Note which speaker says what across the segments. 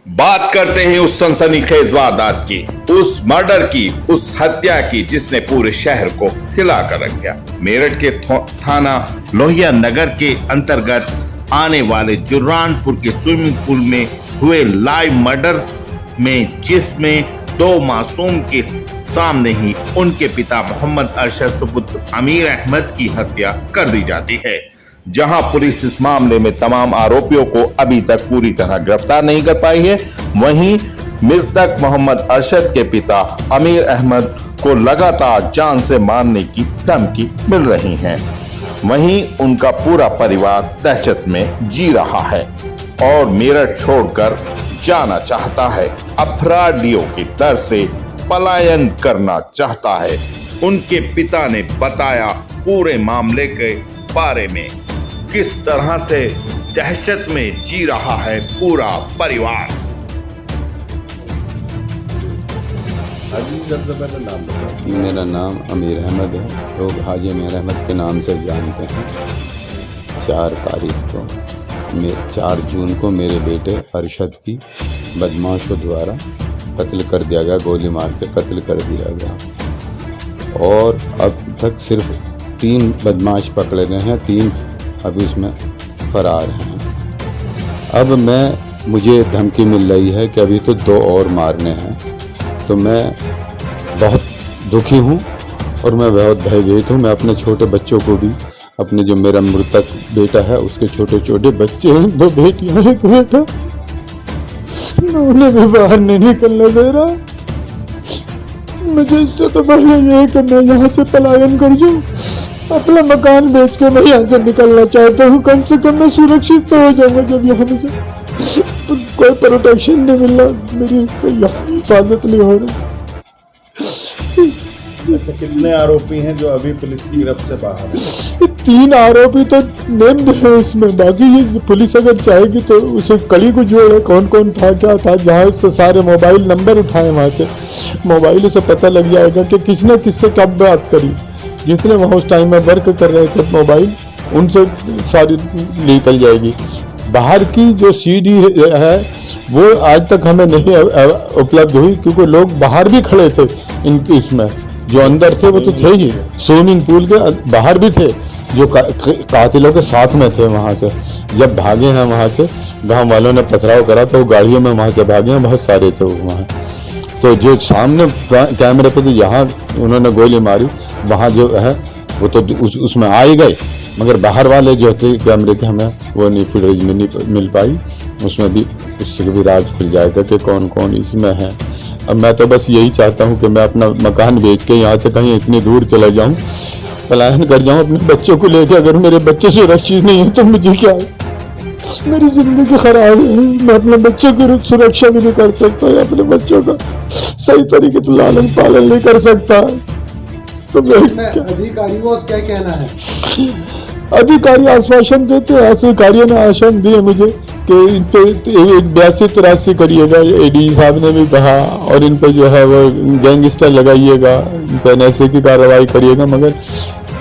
Speaker 1: बात करते हैं उस सनसनीखेज वारदात की, उस मर्डर की, उस हत्या की जिसने पूरे शहर को हिला कर रख दिया। मेरठ के थाना लोहिया नगर के अंतर्गत आने वाले जुर्रानपुर के स्विमिंग पूल में हुए लाइव मर्डर में, जिसमें दो मासूम के सामने ही उनके पिता मोहम्मद अरशद सुपुत्र अमीर अहमद की हत्या कर दी जाती है। जहां पुलिस इस मामले में तमाम आरोपियों को अभी तक पूरी तरह गिरफ्तार नहीं कर पाई है, वहीं मृतक मोहम्मद अरशद के पिता अमीर अहमद को लगातार जान से मारने की धमकी मिल रही है। वहीं उनका पूरा परिवार दहशत में जी रहा है और मेरठ छोड़कर जाना चाहता है, अपराधियों की दर से पलायन करना चाहता है। उनके पिता ने बताया पूरे मामले के बारे में, किस तरह से दहशत में जी रहा है पूरा परिवार।
Speaker 2: मेरा नाम अमीर अहमद है, लोग हाजी अमीर अहमद के नाम से जानते हैं। 4 जून को मेरे बेटे अरशद की बदमाशों द्वारा कत्ल कर दिया गया, गोली मार के कत्ल कर दिया गया। और अब तक सिर्फ 3 बदमाश पकड़े गए हैं, 3 अभी उसमें फरार हैं। अब मुझे धमकी मिल रही है कि अभी तो 2 और मारने हैं। तो मैं बहुत दुखी हूँ और मैं बहुत भयभीत हूँ। मैं अपने छोटे बच्चों को भी, अपने जो मेरा मृतक बेटा है उसके छोटे छोटे बच्चे हैं, 2 बेटियाँ, 1 बेटा, मैं उन्हें भी बाहर नहीं निकलने दे रहा। मुझे इससे तो बढ़िया ये है कि मैं यहाँ से पलायन कर जाऊँ, अपना मकान बेच के मैं यहाँ से निकलना चाहता हूँ। कम से कम मैं सुरक्षित तो हो जाऊंगा। जब यहाँ मुझे कोई प्रोटेक्शन नहीं मिल रहा, मेरी कोई हिफाजत नहीं हो रही।
Speaker 3: अच्छा, कितने आरोपी हैं जो अभी पुलिस की गिरफ्त से बाहर हैं?
Speaker 2: 3 आरोपी तो नेम्ड है उसमें, बाकी ये पुलिस अगर चाहेगी तो उसे कड़ी को जोड़े कौन कौन था, क्या था। जहाँ से सारे मोबाइल नंबर उठाए, वहाँ से मोबाइल से पता लग जाएगा कि किसने किससे कब बात करी। जितने वहाँ उस टाइम में वर्क कर रहे थे मोबाइल, उनसे सारी निकल जाएगी। बाहर की जो सीडी है वो आज तक हमें नहीं उपलब्ध हुई, क्योंकि लोग बाहर भी खड़े थे। इनकी इसमें जो अंदर थे वो तो थे ही, स्विमिंग पूल के बाहर भी थे, जो कातिलों के साथ में थे। वहाँ से जब भागे हैं, वहाँ से गाँव वालों ने पथराव करा तो गाड़ियों में वहाँ से भागे हैं, बहुत सारे थे वहाँ। तो जो सामने कैमरे पे जहाँ उन्होंने गोली मारी, वहाँ जो है वो तो उसमें आ ही गए, मगर बाहर वाले जो थे कैमरे के हमें वो नहीं, फुटेज में नहीं मिल पाई। उसमें भी उससे भी राज खुल जाएगा कि कौन कौन इसमें है। अब मैं तो बस यही चाहता हूँ कि मैं अपना मकान बेच के यहाँ से कहीं इतनी दूर चला जाऊँ, पलायन कर जाऊँ अपने बच्चों को लेकर। अगर मेरे बच्चे सुरक्षित नहीं है तो मुझे क्या है, मेरी जिंदगी खराब है। मैं अपने बच्चों की सुरक्षा भी नहीं कर सकता, अपने बच्चों का सही तरीके से लालन पालन नहीं कर सकता। तो
Speaker 3: अधिकारियों का क्या कहना है?
Speaker 2: अधिकारी आश्वासन देते हैं, अधिकारियों ने आश्वासन दिए मुझे कि इन पे 82-83 करिएगा। एडी साहब ने भी कहा, और इन पे जो है वो गैंगस्टर लगाइएगा, इन पे ऐसे की कार्रवाई करिएगा। मगर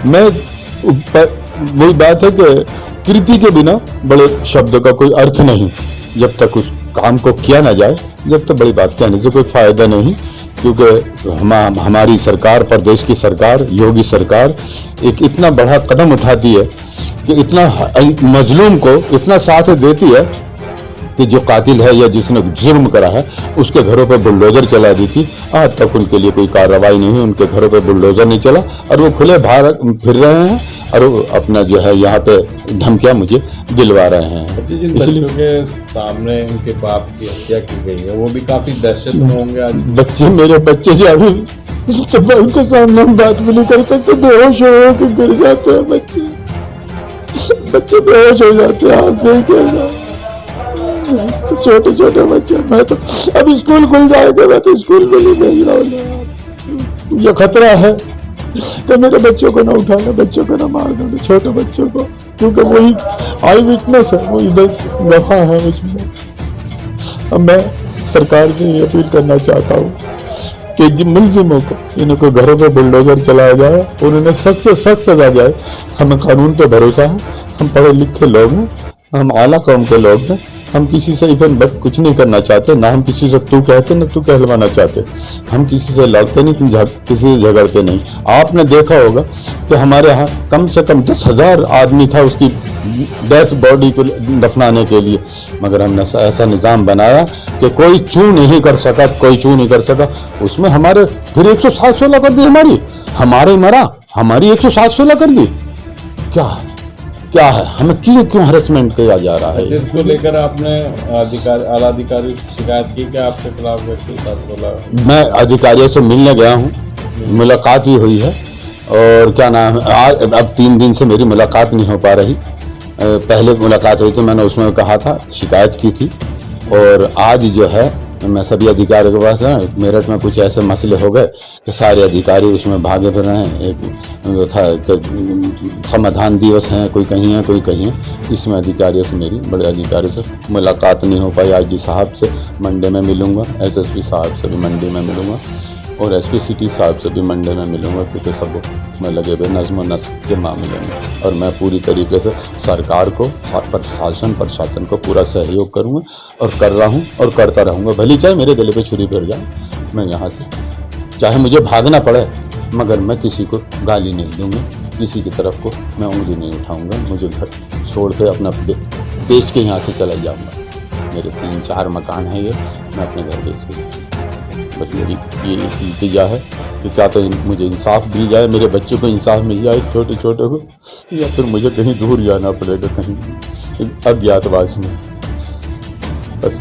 Speaker 2: मैं वही बात है कि कृति के बिना बड़े शब्दों का कोई अर्थ नहीं। जब तक उस काम को किया ना जाए, जब तक बड़ी बात कहने से कोई फायदा नहीं। क्योंकि हमारी सरकार, प्रदेश की सरकार, योगी सरकार एक इतना बड़ा कदम उठाती है कि इतना मजलूम को इतना साथ देती है कि जो कातिल है या जिसने जुर्म करा है उसके घरों पर बुलडोजर चला दी थी। आज तक उनके लिए कोई कार्रवाई नहीं हुई, उनके घरों पर बुलडोजर नहीं चला, और वो खुले बाहर फिर रहे हैं और वो अपना जो है यहाँ पे धमकियाँ मुझे दिलवा रहे हैं।
Speaker 3: जिन बच्चों के सामने उनके बाप की हत्या की गई है वो भी काफी दहशत में होंगे आज।
Speaker 2: बच्चे, मेरे बच्चे जो अभी उनके सामने हम बात भी नहीं कर सकते, बेहोश हो के गिर जाते हैं बच्चे बेहोश हो जाते हैं। आप देखिएगा, छोटे छोटे बच्चे। मैं तो अभी स्कूल खुल जाएगा, मैं तो स्कूल में नहीं भेज रहा हूँ। ये खतरा है कि मेरे बच्चों को ना उठाना, बच्चों को ना मारना, छोटे बच्चों को, क्योंकि वही आई विटनेस है, वो इधर गवाह है उसमें। अब मैं सरकार से ये अपील करना चाहता हूँ कि जिन मुलजिमों को, इनको घरों पे बुलडोजर चलाया जाए और उन्हें सख्त से सख्त सजा जाए। हमें कानून पे भरोसा है, हम पढ़े लिखे लोग हैं, हम आला कौम के लोग हैं, हम किसी से इवन बट कुछ नहीं करना चाहते, ना हम किसी से तू कहते ना तू कहलवाना चाहते। हम किसी से लड़ते नहीं, किसी से झगड़ते नहीं। आपने देखा होगा कि हमारे यहाँ कम से कम 10,000 आदमी था उसकी डेथ बॉडी को दफनाने के लिए, मगर हमने ऐसा निज़ाम बनाया कि कोई चू नहीं कर सका, कोई चू नहीं कर सका। उसमें हमारे फिर 107 कर दी, हमारे मरा, हमारी 107 कर दी। क्या है हमें क्यों हरेसमेंट किया जा रहा है?
Speaker 3: जिसको लेकर आपने आला अधिकारी से शिकायत की कि आपके खिलाफ 107?
Speaker 2: मैं अधिकारियों से मिलने गया हूँ, मुलाकात भी हुई है, और क्या नाम है, आज अब 3 दिन से मेरी मुलाकात नहीं हो पा रही। पहले मुलाकात हुई थी, मैंने उसमें कहा था, शिकायत की थी, और आज जो है मैं सभी अधिकारियों के पास है। मेरठ में कुछ ऐसे मसले हो गए कि सारे अधिकारी उसमें भागे फिर रहे हैं। एक जो था कि समाधान दिवस हैं, कोई कहीं है कोई कहीं है। इसमें अधिकारियों से मेरी, बड़े अधिकारियों से मुलाकात नहीं हो पाई। आईजी साहब से मंडे में मिलूंगा, एसएसपी साहब से भी मंडे में मिलूंगा, और एसपी सिटी साहब से भी मंडे में मिलूंगा, क्योंकि सब उसमें लगे हुए नज़्म नस्क के मामले में। और मैं पूरी तरीके से सरकार को, प्रशासन को पूरा सहयोग करूंगा, और कर रहा हूं और करता रहूंगा। भली चाहे मेरे गले पे छुरी फिर जाए, मैं यहाँ से चाहे मुझे भागना पड़े, मगर मैं किसी को गाली नहीं दूंगा, किसी की तरफ को मैं उंगली नहीं उठाऊंगा। मुझे घर छोड़ के अपना बेच के यहाँ से चला जाऊँगा। मेरे 3-4 मकान हैं, ये मैं अपने घर बेच के, बस मेरी ये इल्तिजा है कि क्या तो मुझे इंसाफ दी जाए, मेरे बच्चों को इंसाफ मिल जाए, छोटे छोटे को, या फिर मुझे कहीं दूर जाना पड़ेगा, कहीं अज्ञातवास में। बस